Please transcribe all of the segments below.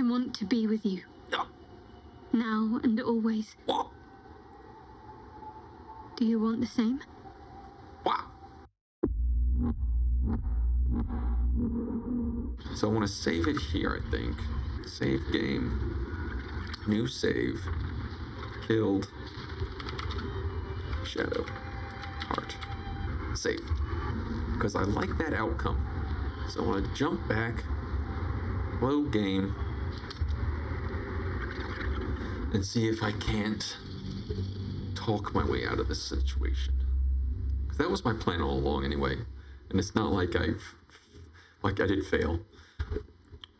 want to be with you. Now and always. What? Do you want the same? What? So I want to save it here, I think. Save game. New save. Killed. Shadow. Heart. Save. Because I like that outcome. So I want to jump back. Load game. And see if I can't talk my way out of this situation. Because that was my plan all along anyway. And it's not like I did fail.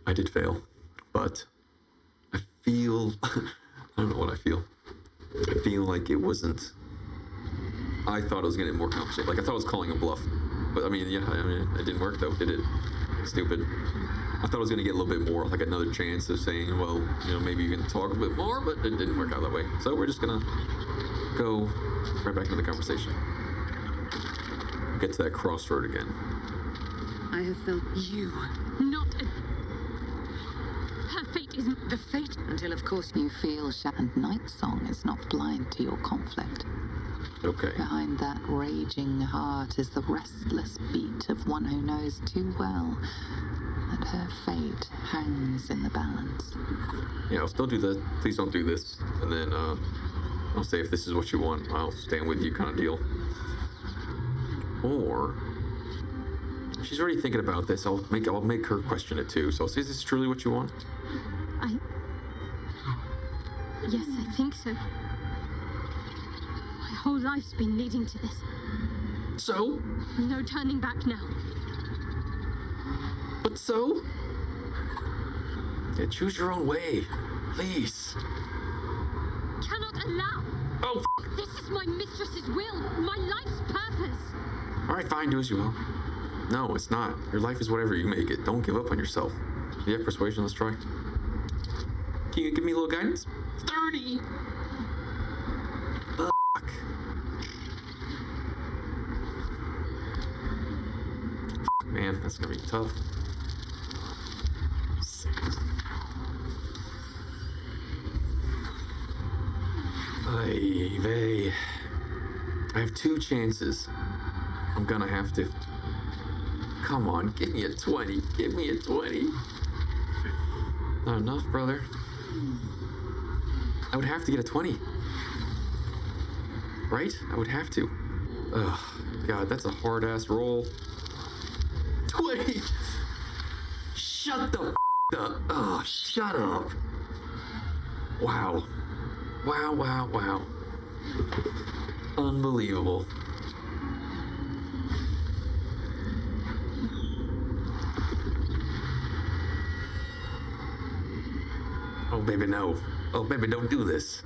I did fail. But I feel, I don't know what I feel. I feel like it wasn't, I thought it was going to get more complicated. Like I thought I was calling a bluff. But I mean, yeah, it didn't work though, did it? Stupid. I thought I was going to get a little bit more, like another chance of saying, well, maybe you can talk a bit more, but it didn't work out that way. So we're just going to go right back into the conversation. Get to that crossroad again. I have felt you. Not a... Her fate is... The fate, until of course you feel and Night Song is not blind to your conflict. Okay. Behind that raging heart is the restless beat of one who knows too well that her fate hangs in the balance. Yeah, I'll still do that. Please don't do this. And then I'll say if this is what you want, I'll stand with you kind of deal. Or she's already thinking about this. I'll make her question it too. So I'll say, is this truly what you want? Yes, I think so. My whole life's been leading to this. So? No turning back now. But so? Yeah, choose your own way. Please. Cannot allow. Oh, This is my mistress's will. My life's purpose. Alright, fine, do as you will. No, it's not. Your life is whatever you make it. Don't give up on yourself. Do you have persuasion? Let's try. Can you give me a little guidance? 30! Fuck. Man, that's gonna be tough. 6. Ay, vey. I have 2 chances. I'm gonna have to. Come on, give me a 20. Give me a 20. Not enough, brother. I would have to get a 20. Right? I would have to. Ugh, God, that's a hard-ass roll. 20! Shut the up. Oh, shut up. Wow. Wow, wow, wow. Unbelievable. Oh, baby, no. Oh, baby, don't do this.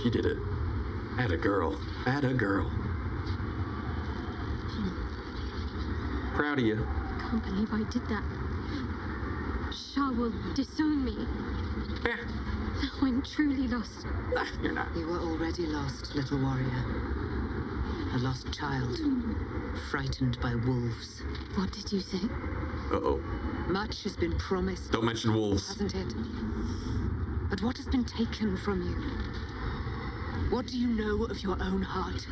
She did it. Atta girl. Atta girl. Proud of you. Can't believe I did that. Shah will disown me. Yeah. Now I'm truly lost. Nah, you're not. You were already lost, little warrior. A lost child, frightened by wolves. What did you say? Uh-oh. Much has been promised. Don't mention wolves. Hasn't it? But what has been taken from you? What do you know of your own heart?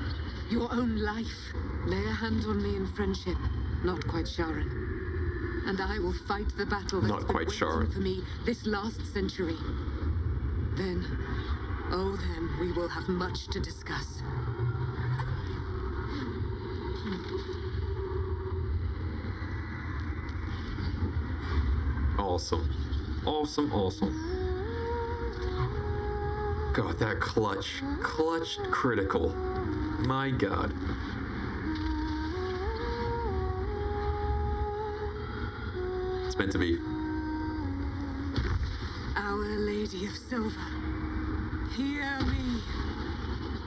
Your own life? Lay a hand on me in friendship. Not quite Sharon. And I will fight the battle that Not has been quite waiting Sharon. for me this last century. Then, oh then, we will have much to discuss. Awesome. Awesome, awesome. God, that clutch. Clutch critical. My God. It's meant to be. Our Lady of Silver, hear me.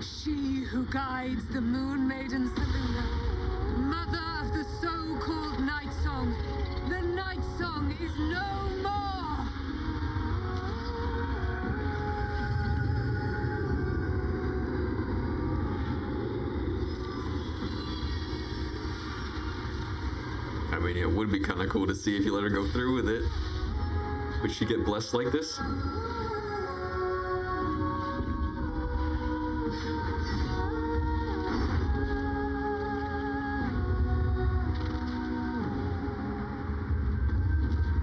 She who guides the Moon Maiden Seluna, mother of the so-called Night Song. The Night Song is no more. mean, it would be kind of cool to see if you let her go through with it. Would she get blessed like this?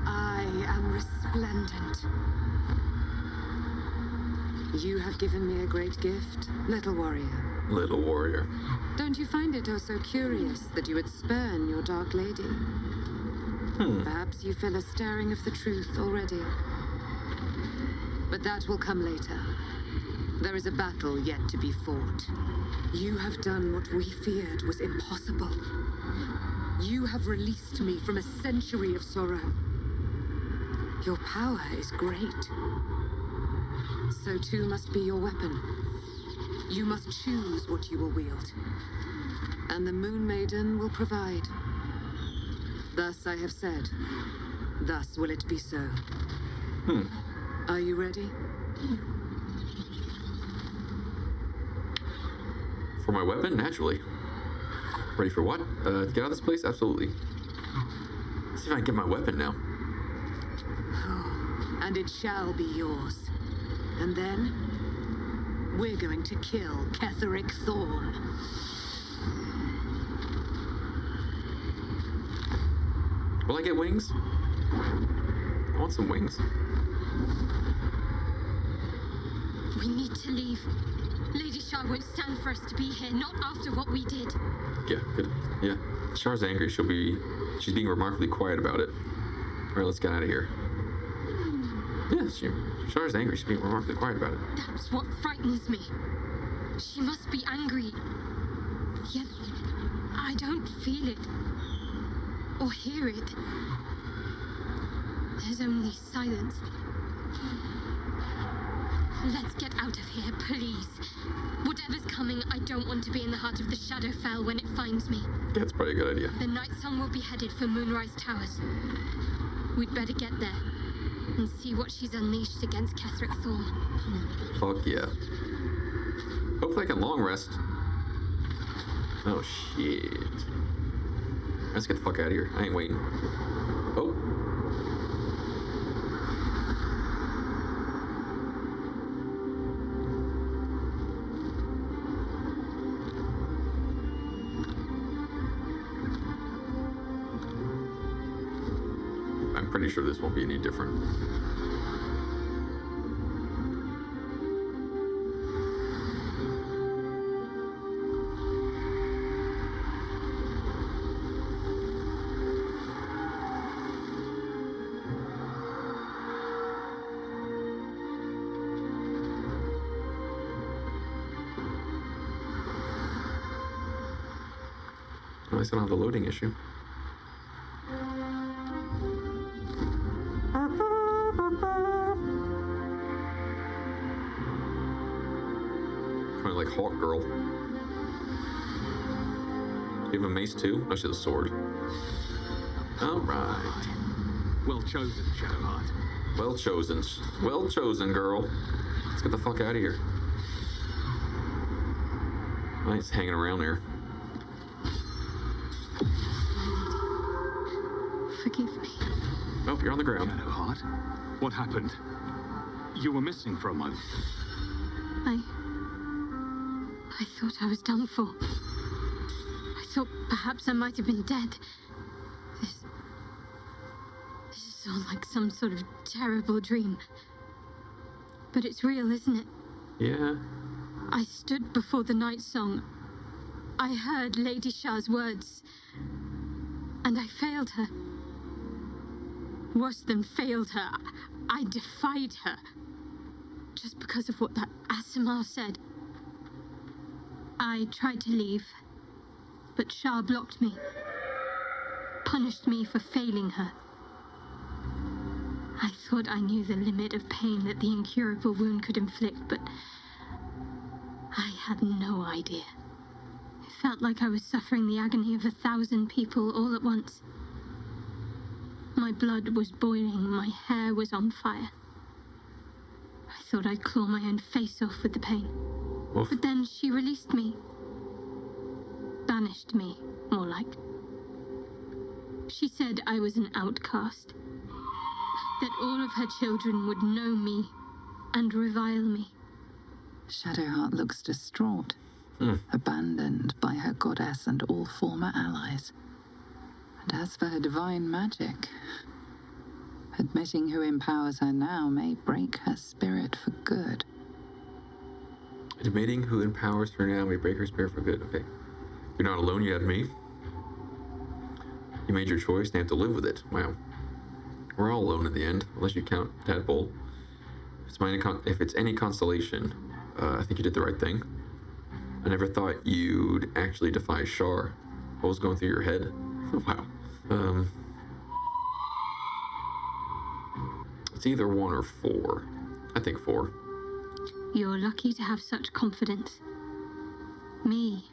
I am resplendent. You have given me a great gift, little warrior. Little warrior. Don't you find it oh so curious that you would spurn your dark lady? Perhaps you feel a stirring of the truth already. But that will come later. There is a battle yet to be fought. You have done what we feared was impossible. You have released me from a century of sorrow. Your power is great. So too must be your weapon. You must choose what you will wield. And the Moon Maiden will provide. Thus I have said. Thus will it be so. Are you ready? For my weapon? Naturally. Ready for what? To get out of this place? Absolutely. Let's see if I can get my weapon now. And it shall be yours. And then, we're going to kill Ketheric Thorn. Will I get wings? I want some wings. We need to leave. Lady Shah won't stand for us to be here, not after what we did. Yeah, good. Yeah. Char's angry. She's being remarkably quiet about it. Alright, let's get out of here. Yeah, Char's angry. She's being remarkably quiet about it. That's what frightens me. She must be angry. Yet, I don't feel it. Or hear it. There's only silence. Let's get out of here, please. Whatever's coming, I don't want to be in the heart of the Shadowfell when it finds me. Yeah, that's probably a good idea. The Night Song will be headed for Moonrise Towers. We'd better get there and see what she's unleashed against Ketheric Thorn. Fuck yeah. Hopefully I can long rest. Oh shit. Let's get the fuck out of here. I ain't waiting. Oh. I'm pretty sure this won't be any different. At least I don't have the loading issue. Kind of like Hawk Girl. You have a mace too? Oh, she has a sword. Alright. Well chosen, Shadowheart. Well chosen. Well chosen, girl. Let's get the fuck out of here. Nice hanging around there. Forgive me. Oh, you're on the ground. Shadowheart? What happened? You were missing for a moment. I thought I was done for. I thought perhaps I might have been dead. This is all like some sort of terrible dream. But it's real, isn't it? Yeah. I stood before the Night Song. I heard Lady Shah's words. And I failed her. Worse than failed her, I defied her. Just because of what that Asimar said. I tried to leave, but Shah blocked me. Punished me for failing her. I thought I knew the limit of pain that the incurable wound could inflict, but I had no idea. It felt like I was suffering the agony of 1,000 people all at once. My blood was boiling, my hair was on fire. I thought I'd claw my own face off with the pain. Oof. But then she released me. Banished me, more like. She said I was an outcast. That all of her children would know me and revile me. Shadowheart looks distraught, abandoned by her goddess and all former allies. And as for her divine magic, admitting who empowers her now may break her spirit for good. Admitting who empowers her now may break her spirit for good. Okay. You're not alone, you have me. You made your choice and you have to live with it. Wow. We're all alone in the end, unless you count Tadpole. If it's any consolation, I think you did the right thing. I never thought you'd actually defy Shar. What was going through your head? Wow. It's either 1 or 4. I think 4. You're lucky to have such confidence. Me.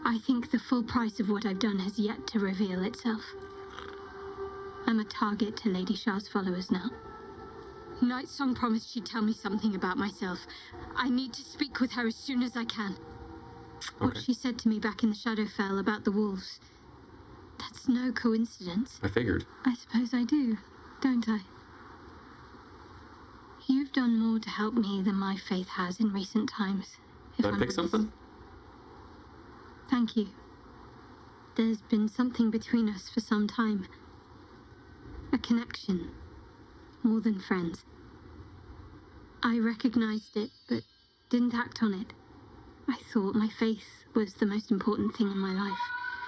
I think the full price of what I've done has yet to reveal itself. I'm a target to Lady Shar's followers now. Nightsong promised she'd tell me something about myself. I need to speak with her as soon as I can. Okay. What she said to me back in the Shadowfell about the wolves. That's no coincidence. I figured. I suppose I do, don't I? You've done more to help me than my faith has in recent times. Did I pick something? Thank you. There's been something between us for some time. A connection. More than friends. I recognized it, but didn't act on it. I thought my faith was the most important thing in my life.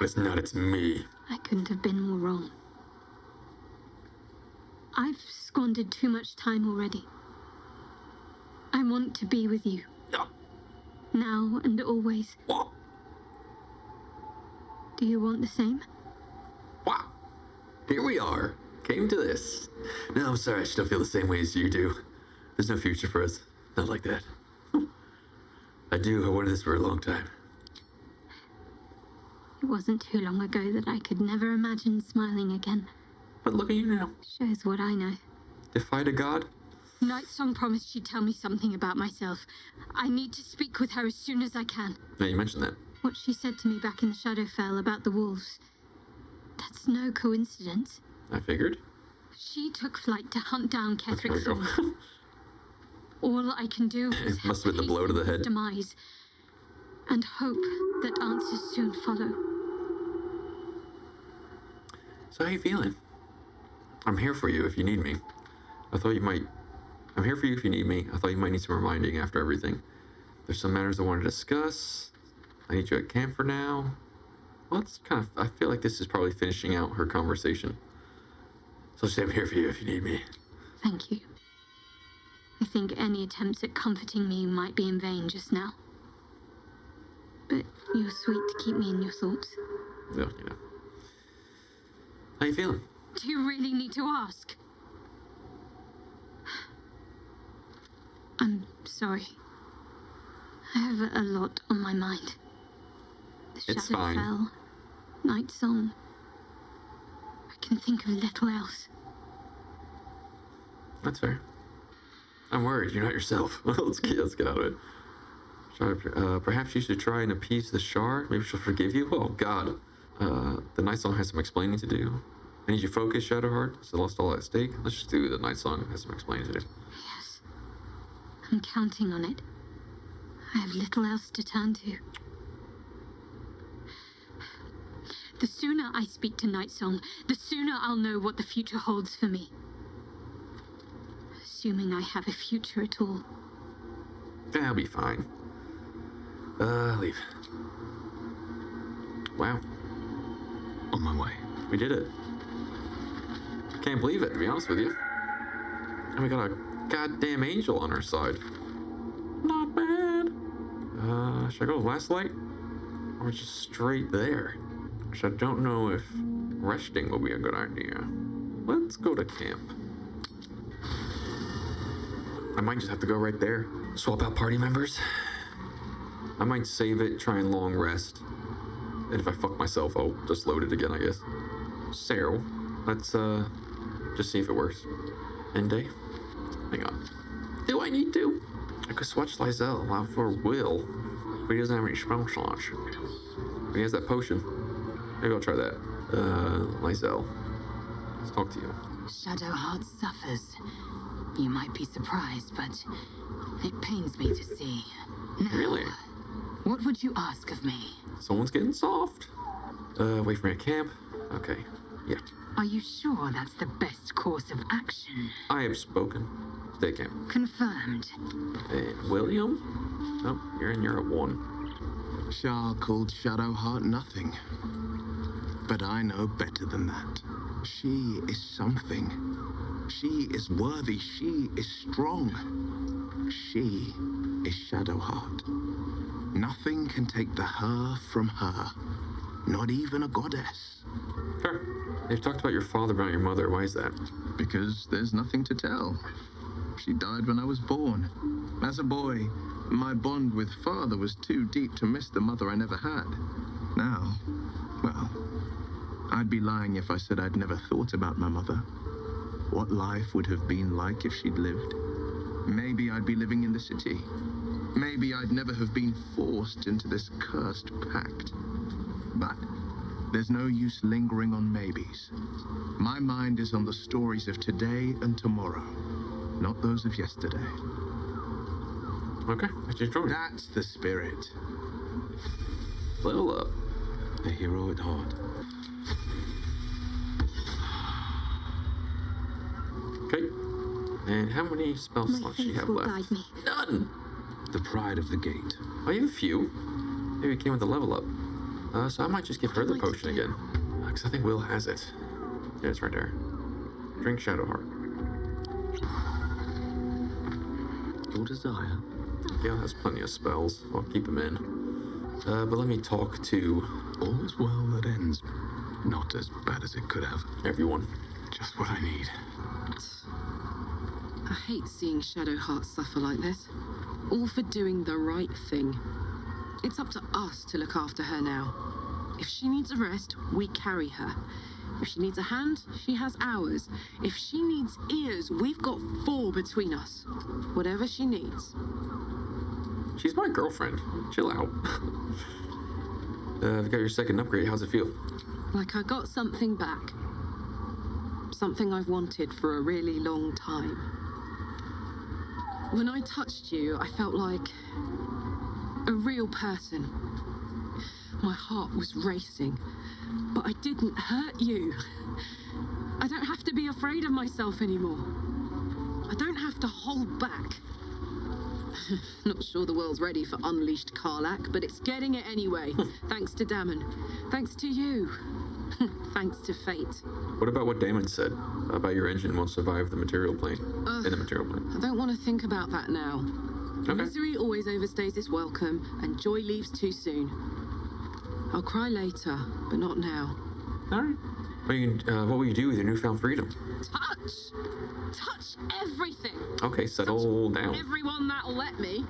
It's not, it's me. I couldn't have been more wrong. I've squandered too much time already. I want to be with you. No. Now and always. What? Do you want the same? Wow. Here we are. Came to this. No, I'm sorry, I still feel the same way as you do. There's no future for us. Not like that. I wanted this for a long time. It wasn't too long ago that I could never imagine smiling again. But look at you now. Shows what I know. Defied a god? Nightsong promised she'd tell me something about myself. I need to speak with her as soon as I can. Yeah, you mentioned that. What she said to me back in the Shadowfell about the wolves. That's no coincidence. I figured. She took flight to hunt down There Ketherick's we go. sword. All I can do is It must have been the blow to the head. demise and hope that answers soon follow. So how you feeling? I'm here for you if you need me. I'm here for you if you need me. I thought you might need some reminding after everything. There's some matters I want to discuss. I need you at camp for now. Well, I feel like this is probably finishing out her conversation. So say I'm here for you if you need me. Thank you. I think any attempts at comforting me might be in vain just now. But you're sweet to keep me in your thoughts. Yeah, you know. How you feeling? Do you really need to ask? I'm sorry. I have a lot on my mind. The It's fine. Shadowfell, Nightsong. I can think of little else. That's fair. I'm worried. You're not yourself. let's get out of it. Perhaps you should try and appease the Shar. Maybe she'll forgive you. Oh, God. The Night Song has some explaining to do. I need you focused, Shadowheart. So lost all at stake. Let's just do the Night Song. It has some explaining to do. Yes. I'm counting on it. I have little else to turn to. The sooner I speak to Nightsong, the sooner I'll know what the future holds for me. Assuming I have a future at all. That'll be fine. Leave. Wow. On my way. We did it. Can't believe it, to be honest with you. And we got a goddamn angel on our side. Not bad. Should I go to last light? Or just straight there? Which I don't know if resting will be a good idea. Let's go to camp. I might just have to go right there. Swap out party members. I might save it, try and long rest. And if I fuck myself, I'll just load it again, I guess. So, let's just see if it works. End day? Hang on. Do I need to? I could swatch Lizelle out for Will, but he doesn't have any spell slots. But he has that potion. Maybe I'll try that. Lysel, let's talk to you. Shadowheart suffers. You might be surprised, but it pains me to see. Now, Really? what would you ask of me? Someone's getting soft. Wait for me at camp. Okay, yeah. Are you sure that's the best course of action? I have spoken. Stay at camp. Confirmed. And William? Oh, you're in Europe 1. Shah called Shadowheart nothing. But I know better than that. She is something. She is worthy. She is strong. She is Shadowheart. Nothing can take the her from her. Not even a goddess. Sure. They've talked about your father, about your mother. Why is that? Because there's nothing to tell. She died when I was born. As a boy, my bond with father was too deep to miss the mother I never had. Now, well, I'd be lying if I said I'd never thought about my mother. What life would have been like if she'd lived. Maybe I'd be living in the city. Maybe I'd never have been forced into this cursed pact. But there's no use lingering on maybes. My mind is on the stories of today and tomorrow, not those of yesterday. Okay, that's your choice. That's the spirit. Level up. A hero at heart. Okay. And how many spell My slots do you faith have will left? guide me. None! The pride of the gate. I have a few. Maybe it came with the level up. So I might just give her the Like potion to. again. Because I think Will has it. Yeah, it's right there. Drink Shadowheart. Your desire. Gale has plenty of spells. I'll keep him in. But let me talk to All's well that ends. Not as bad as it could have. everyone. Just what I need. I hate seeing Shadowheart suffer like this. All for doing the right thing. It's up to us to look after her now. If she needs a rest, we carry her. If she needs a hand, she has ours. If she needs ears, we've got 4 between us. Whatever she needs. She's my girlfriend. Chill out. I've got your second upgrade. How's it feel? Like I got something back. Something I've wanted for a really long time. When I touched you, I felt like a real person. My heart was racing, but I didn't hurt you. I don't have to be afraid of myself anymore. I don't have to hold back. Not sure the world's ready for unleashed Karlak, but it's getting it anyway. Thanks to Damon. Thanks to you. Thanks to fate. What about what Damon said about your engine won't survive the material plane? In the material plane. I don't want to think about that now. Okay. Misery always overstays its welcome, and joy leaves too soon. I'll cry later, but not now. All right. What will you do with your newfound freedom? Touch everything. Okay, settle down. Everyone that'll let me.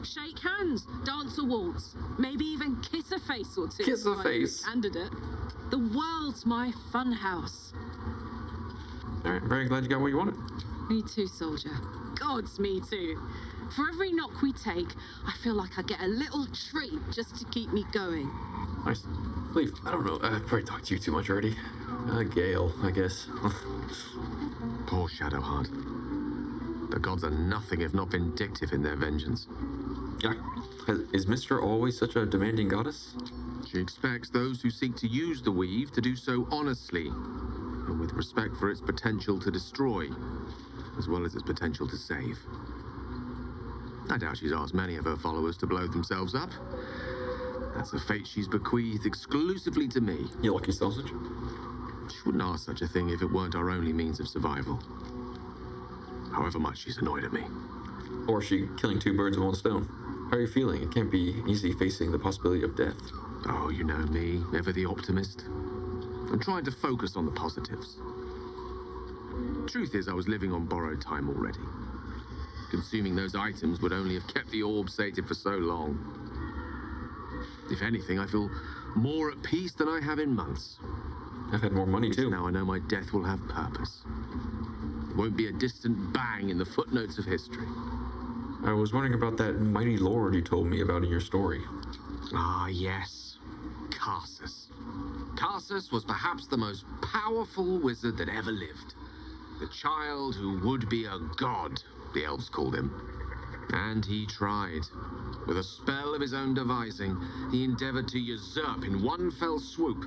Shake hands, dance a waltz, maybe even kiss a face or two. Kiss a if I'm face. Candidate. The world's my fun house. All right, very glad you got what you wanted. Me too, soldier. Gods, me too. For every knock we take, I feel like I get a little treat just to keep me going. Nice. Leave. I don't know. I've probably talked to you too much already. Gale, I guess. Poor Shadowheart. The gods are nothing if not vindictive in their vengeance. Yeah. Is Mr. always such a demanding goddess? She expects those who seek to use the weave to do so honestly, and with respect for its potential to destroy, as well as its potential to save. I doubt she's asked many of her followers to blow themselves up. That's a fate she's bequeathed exclusively to me. You lucky sausage. She wouldn't ask such a thing if it weren't our only means of survival. However much she's annoyed at me. Or is she killing 2 birds with 1 stone? How are you feeling? It can't be easy facing the possibility of death. Oh, you know me, ever the optimist. I'm trying to focus on the positives. Truth is, I was living on borrowed time already. Consuming those items would only have kept the orb sated for so long. If anything, I feel more at peace than I have in months. I've had more money Because too. now I know my death will have purpose. It won't be a distant bang in the footnotes of history. I was wondering about that mighty lord you told me about in your story. Ah, yes. Carsus. Karsus was perhaps the most powerful wizard that ever lived. The child who would be a god, the elves called him. And he tried. With a spell of his own devising, he endeavored to usurp in one fell swoop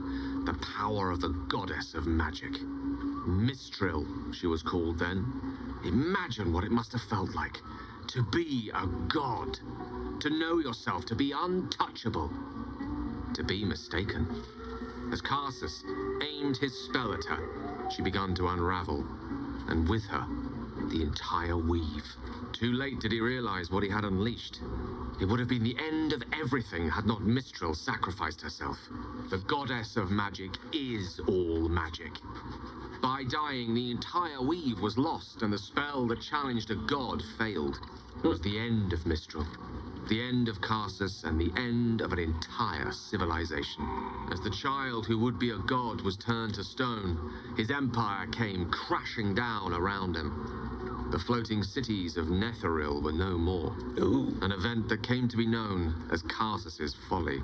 the power of the goddess of magic. Mistral, she was called then. Imagine what it must have felt like to be a god, to know yourself, to be untouchable, to be mistaken. As Karsus aimed his spell at her, she began to unravel, and with her, the entire weave. Too late did he realize what he had unleashed. It would have been the end of everything had not Mistral sacrificed herself. The goddess of magic is all magic. By dying, the entire weave was lost, and the spell that challenged a god failed. It was the end of Mistral, the end of Karsus, and the end of an entire civilization. As the child who would be a god was turned to stone, his empire came crashing down around him. The floating cities of Netheril were no more. Ooh. An event that came to be known as Karsus's folly.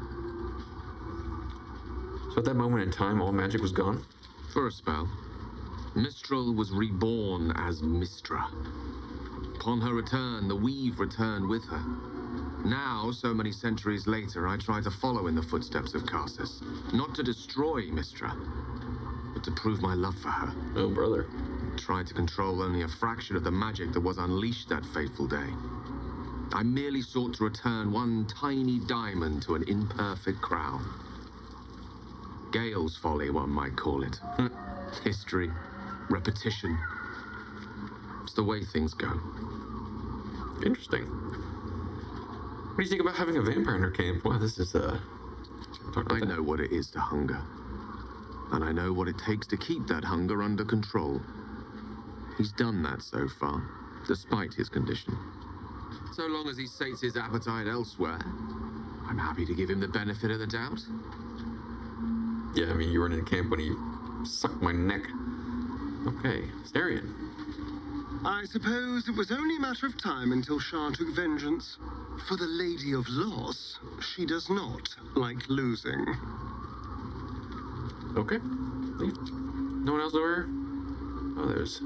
So at that moment in time, all magic was gone? For a spell, Mistral was reborn as Mistra. Upon her return, the weave returned with her. Now, so many centuries later, I try to follow in the footsteps of Karsus. Not to destroy Mistra, but to prove my love for her. Oh, brother. Tried to control only a fraction of the magic that was unleashed that fateful day. I merely sought to return one tiny diamond to an imperfect crown. Gale's folly, one might call it. History, repetition. It's the way things go. Interesting. What do you think about having a vampire in our camp? Wow, this is, I know what it is to hunger. And I know what it takes to keep that hunger under control. He's done that so far, despite his condition. So long as he sates his appetite elsewhere, I'm happy to give him the benefit of the doubt. Yeah, I mean, you weren't in camp when he sucked my neck. Okay, Starion. I suppose it was only a matter of time until Shah took vengeance. For the Lady of Loss, she does not like losing. Okay. No one else over here? Oh, there's...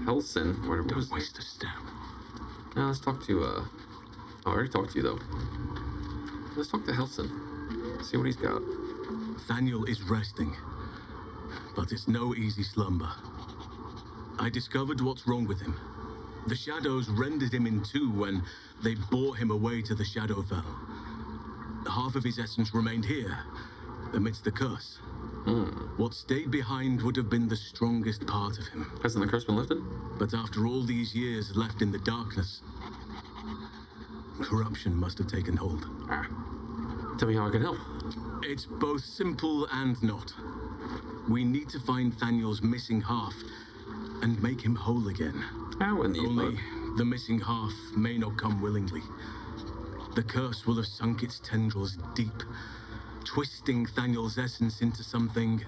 Helson. Don't waste a step. Now let's talk to, Oh, I already talked to you, though. Let's talk to Helson. See what he's got. Thaniel is resting, but it's no easy slumber. I discovered what's wrong with him. The shadows rendered him in two when they bore him away to the Shadowfell. Half of his essence remained here, amidst the curse. What stayed behind would have been the strongest part of him. Hasn't the curse been lifted? But after all these years left in the darkness, corruption must have taken hold. Tell me how I can help. It's both simple and not. We need to find Thaniel's missing half and make him whole again. How in the Only the missing half may not come willingly. The curse will have sunk its tendrils deep, twisting Thaniel's essence into something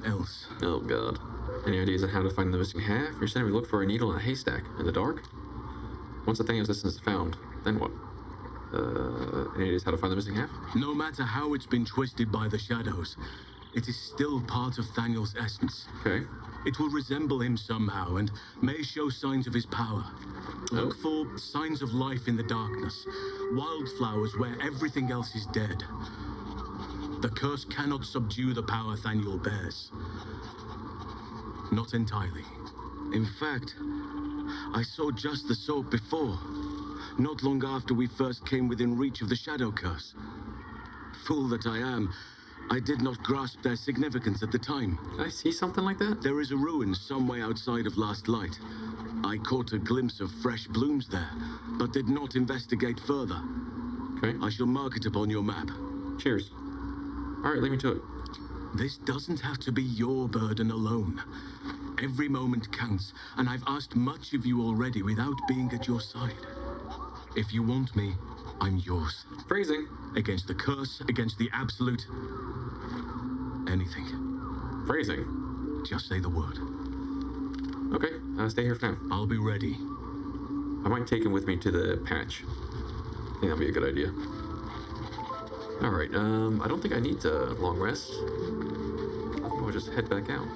else. Oh, God. Any ideas on how to find the missing half? You're saying we look for a needle in a haystack in the dark? Once the Thaniel's essence is found, then what? Any ideas how to find the missing half? No matter how it's been twisted by the shadows, it is still part of Thaniel's essence. Okay. It will resemble him somehow and may show signs of his power. Look for signs of life in the darkness, wildflowers where everything else is dead. The curse cannot subdue the power Thaniel bears. Not entirely. In fact, I saw just the sort before, not long after we first came within reach of the shadow curse. Fool that I am, I did not grasp their significance at the time. Did I see something like that? There is a ruin some way outside of Last Light. I caught a glimpse of fresh blooms there, but did not investigate further. Okay. I shall mark it upon your map. Cheers. All right, leave me to it. This doesn't have to be your burden alone. Every moment counts, and I've asked much of you already without being at your side. If you want me, I'm yours. Phrasing. Against the curse, against the absolute... anything. Phrasing. Just say the word. Okay, stay here for now. I'll be ready. I might take him with me to the patch. I think that'd be a good idea. Alright, I don't think I need to long rest. I think we'll just head back out.